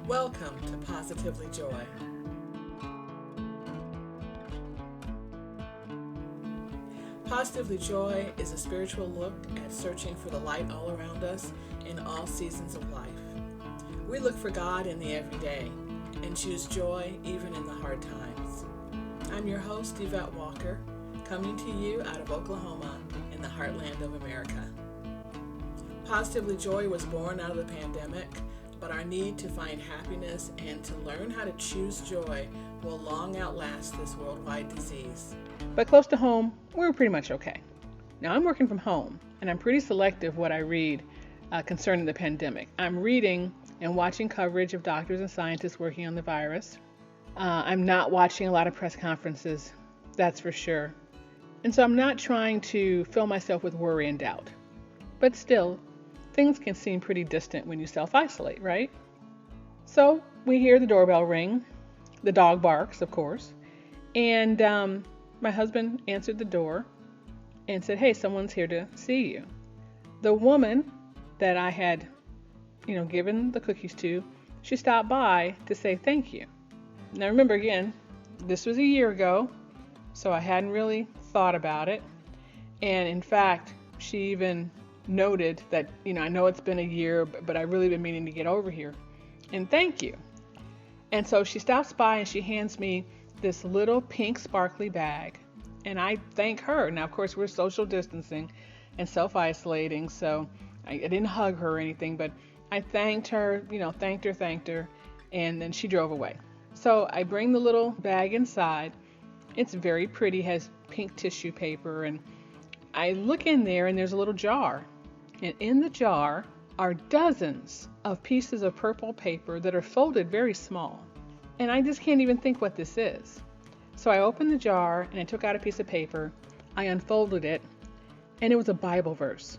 Welcome to Positively Joy. Positively Joy is a spiritual look at searching for the light all around us in all seasons of life. We look for God in the everyday and choose joy even in the hard times. I'm your host, Yvette Walker, coming to you out of Oklahoma in the heartland of America. Positively Joy was born out of the pandemic, but our need to find happiness and to learn how to choose joy will long outlast this worldwide disease. But close to home, we're pretty much okay. Now, I'm working from home, and I'm pretty selective what I read concerning the pandemic. I'm reading and watching coverage of doctors and scientists working on the virus. I'm not watching a lot of press conferences, that's for sure. And so I'm not trying to fill myself with worry and doubt. But still, things can seem pretty distant when you self-isolate, right? So we hear the doorbell ring. The dog barks, of course. And my husband answered the door and said, "Hey, someone's here to see you." The woman that I had, given the cookies to, she stopped by to say thank you. Now remember again, this was a year ago, so I hadn't really thought about it. And in fact, she even noted that, I know it's been a year, but I've really been meaning to get over here. And thank you. And so she stops by and she hands me this little pink sparkly bag. And I thank her. Now, of course, we're social distancing and self-isolating, so I didn't hug her or anything, but I thanked her, thanked her, and then she drove away. So I bring the little bag inside. It's very pretty, has pink tissue paper, and I look in there and there's a little jar. And in the jar are dozens of pieces of purple paper that are folded very small. And I just can't even think what this is. So I opened the jar and I took out a piece of paper. I unfolded it, and it was a Bible verse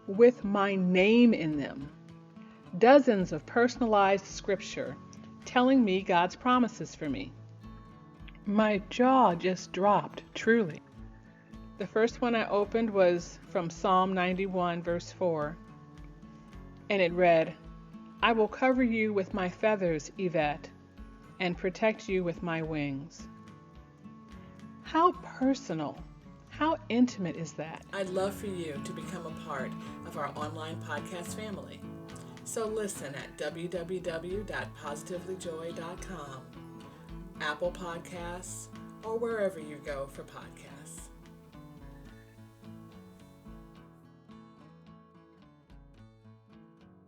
with my name in them. Dozens of personalized scripture telling me God's promises for me. My jaw just dropped, truly. The first one I opened was from Psalm 91, verse 4. And it read, "I will cover you with my feathers, Yvette, and protect you with my wings." How personal, how intimate is that? I'd love for you to become a part of our online podcast family. So listen at www.positivelyjoy.com, Apple Podcasts, or wherever you go for podcasts.